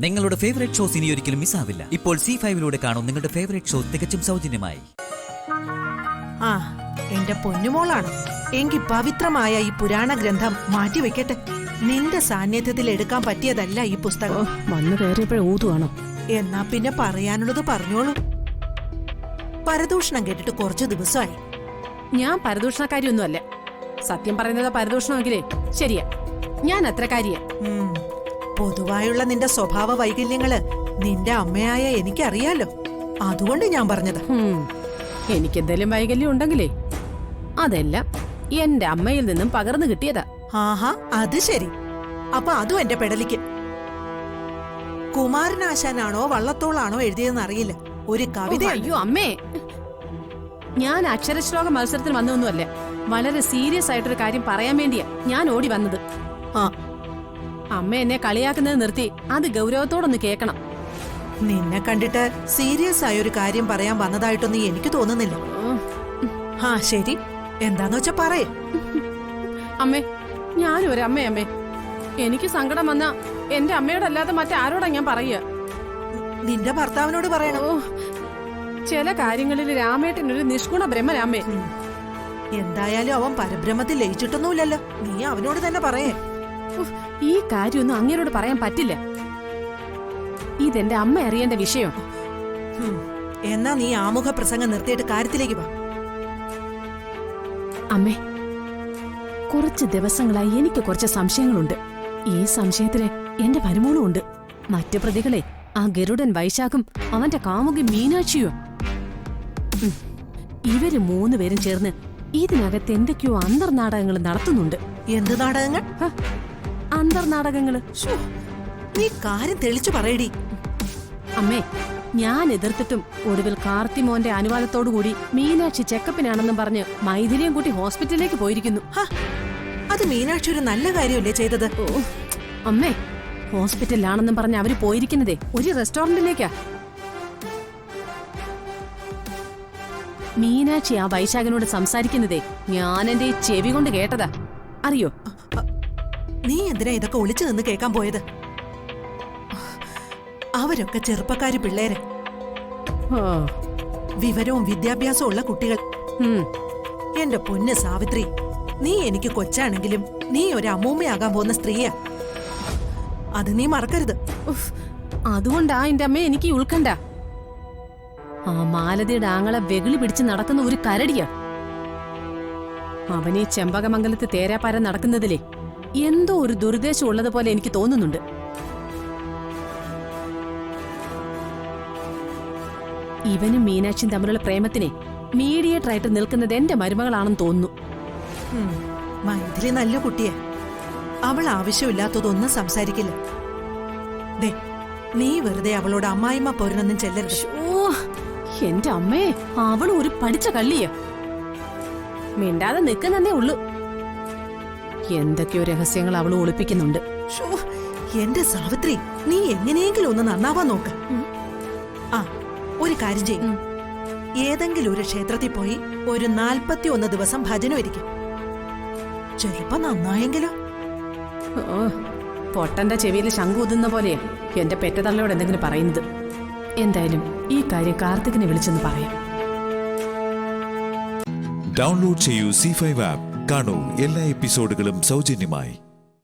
നിങ്ങളുടെ favourite shows ഇനി ഒരിക്കലും മിസ്സാവില്ല. ഇപ്പോൾ C5 കാണും നിങ്ങളുടെ ഫേവറേറ്റ് ഷോ തികച്ചും സൗജന്യമായി. ആ എന്റെ പൊന്നുമോളാണ് എങ്കിൽ പവിത്രമായ ഈ പുരാണ ഗ്രന്ഥം മാറ്റിവെക്കട്ടെ. നിന്റെ സാന്നിധ്യത്തിൽ എടുക്കാൻ പറ്റിയതല്ല ഈ പുസ്തകം. വന്നു കയറിയപ്പോഴേ ഊതുവാണോ? എന്നാ പിന്നെ പറയാനുള്ളത് പറഞ്ഞോളൂ. പരദൂഷണം കേട്ടിട്ട് കുറച്ചു ദിവസമായി. ഞാൻ പരദൂഷണക്കാരിയൊന്നുമല്ല. സത്യം പറയുന്നത് പരദൂഷണമെങ്കിലേ ശരിയാ, ഞാൻ അത്രക്കാരിയാ. പൊതുവായുള്ള നിന്റെ സ്വഭാവ വൈകല്യങ്ങള് നിന്റെ അമ്മയായ എനിക്കറിയാലോ. അതുകൊണ്ട് ഞാൻ പറഞ്ഞത്. എനിക്കെന്തെങ്കിലും വൈകല്യം ഉണ്ടെങ്കിലേ അതെല്ലാം എന്റെ അമ്മയിൽ നിന്നും പകർന്നു കിട്ടിയതാ. ആഹാ, അത് ശരി. അപ്പൊ അതും എന്റെ പെടലിക്ക്. കുമാരനാശാനാണോ വള്ളത്തോളാണോ എഴുതിയതെന്ന് അറിയില്ല, ഒരു കവിത. അയ്യോ അമ്മേ, ഞാൻ അക്ഷരശ്ലോക മത്സരത്തിന് വന്നൊന്നുമല്ല. വളരെ സീരിയസ് ആയിട്ടൊരു കാര്യം പറയാൻ വേണ്ടിയാ ഞാൻ ഓടി വന്നത്. അമ്മ എന്നെ കളിയാക്കുന്നത് നിർത്തി അത് ഗൗരവത്തോടൊന്ന് കേക്കണം. നിന്നെ കണ്ടിട്ട് സീരിയസ് ആയ ഒരു കാര്യം പറയാൻ വന്നതായിട്ടൊന്നും എനിക്ക് തോന്നുന്നില്ല. ആ ശരി, എന്താന്ന് വെച്ചാ പറയേ. അമ്മേ, ഞാനും ഒരു അമ്മയമ്മേ. എനിക്ക് സങ്കടം വന്ന എന്റെ അമ്മയോടല്ലാതെ മറ്റാരോടാ ഞാൻ പറയുക? നിന്റെ ഭർത്താവിനോട് പറയണോ? ചില കാര്യങ്ങളിൽ രാമേട്ടനൊരു നിഷ്ഗുണ ബ്രഹ്മരാമേ. എന്തായാലും അവൻ പരബ്രഹ്മത്തിൽ ലയിച്ചിട്ടൊന്നുമില്ലല്ലോ. നീ അവനോട് തന്നെ പറയേ. ഈ കാര്യമൊന്നും അങ്ങേരോട് പറയാൻ പറ്റില്ല. ഇതെന്റെ അമ്മ അറിയേണ്ട വിഷയം. എന്നാ നീ ആമുഖ പ്രസംഗം നിർത്തിയിട്ട് കാര്യത്തിലേക്ക് വാ. അമ്മേ, കുറച്ച് ദിവസങ്ങളായി എനിക്ക് കുറച്ച് സംശയങ്ങളുണ്ട്. ഈ സംശയത്തില് എന്റെ മരുമോളും ഉണ്ട്. മറ്റു പ്രതികളെ ആ ഗരുഡൻ വൈശാഖും അവന്റെ കാമുകി മീനാക്ഷിയോ, ഇവര് മൂന്നുപേരും ചേർന്ന് ഇതിനകത്ത് എന്തൊക്കെയോ അന്തർനാടകങ്ങൾ നടത്തുന്നുണ്ട്. എന്ത് നാടകങ്ങൾ? അന്തർനാടകങ്ങള്. നീ കാര്യം തെളിച്ചു പറയടി. അമ്മേ, ഞാൻ എതിർത്തിട്ടും ഒടുവിൽ കാർത്തിമോന്റെ അനുവാദത്തോടുകൂടി മീനാക്ഷി ചെക്കപ്പിനാണെന്നും പറഞ്ഞ് മൈഥിലിയും കൂട്ടി ഹോസ്പിറ്റലിലേക്ക് പോയിരിക്കുന്നു. അത് മീനാക്ഷി ഒരു നല്ല കാര്യമല്ലേ ചെയ്തത്? ഓ അമ്മേ, ഹോസ്പിറ്റലിലാണെന്നും പറഞ്ഞ് അവര് പോയിരിക്കുന്നതേ ഒരു റെസ്റ്റോറന്റിലേക്കാ. മീനാക്ഷി ആ വൈശാഖനോട് സംസാരിക്കുന്നതേ ഞാൻ എന്റെ ചെവി കൊണ്ട് കേട്ടതാ. അറിയോ? നീ എന്തിനാ ഇതൊക്കെ ഒളിച്ചു നിന്ന് കേൾക്കാൻ പോയത്? അവരൊക്കെ ചെറുപ്പക്കാരി പിള്ളേര്, വിവരവും വിദ്യാഭ്യാസവും ഉള്ള കുട്ടികൾ. എന്റെ പൊന്ന് സാവിത്രി, നീ എനിക്ക് കൊച്ചാണെങ്കിലും നീ ഒരു അമ്മൂമ്മയാകാൻ പോകുന്ന സ്ത്രീയാ. അത് നീ മറക്കരുത്. അതുകൊണ്ടാ എന്റെ അമ്മ എനിക്ക് ഉൾക്കണ്ട. ആ മാലതിയുടെ ആങ്ങളെ വെകിളി പിടിച്ച് നടക്കുന്ന ഒരു കരടിയാ. അവനീ ചെമ്പകമംഗലത്ത് തേരാപ്പാരം നടക്കുന്നതിലേ എന്തോ ഒരു ദുരുദ്ദേശം ഉള്ളതുപോലെ എനിക്ക് തോന്നുന്നുണ്ട്. ഇവനും മീനാക്ഷിയും തമ്മിലുള്ള പ്രേമത്തിനെ മീഡിയേറ്റർ ആയിട്ട് നിൽക്കുന്നത് എന്റെ മരുമകളാണെന്ന് തോന്നുന്നു. മൈഥിലി നല്ല കുട്ടിയെ, അവൾ ആവശ്യമില്ലാത്തതൊന്നും സംസാരിക്കില്ല. നീ വെറുതെ അവളോട് അമ്മായിമ്മ പോരനൊന്നും ചെല്ലരുത്. എന്റെ അമ്മേ, അവൾ ഒരു പഠിച്ച കള്ളിയാ. മിണ്ടാതെ നിൽക്കുന്നേ ഉള്ളൂ. എന്തൊക്കെയോ രഹസ്യങ്ങൾ അവൾ ഒളിപ്പിക്കുന്നുണ്ട്. എന്റെ സാവിത്രി, നീ എങ്ങനെയെങ്കിലും ഒന്ന് നന്നാവാൻ നോക്ക്. ആ ഒരു കാര്യം ചെയ്യും, ഏതെങ്കിലും ഒരു ക്ഷേത്രത്തിൽ പോയി ഒരു 41 ദിവസം ഭജനം ഇരിക്കും. ചിലപ്പോ നന്നായെങ്കിലോ. പൊട്ടന്റെ ചെവിയിൽ ശംഖു ഊതുന്ന പോലെയാ എന്റെ പെറ്റതള്ളയോട് എന്തെങ്കിലും പറയുന്നത്. എന്തായാലും ഈ കാര്യം കാർത്തികിനെ വിളിച്ചെന്ന് പറയാം. ഡൗൺലോഡ് ചെയ്യൂ C5 ആപ്പ്. കാണൂ എല്ലാ എപ്പിസോഡുകളും സൗജന്യമായി.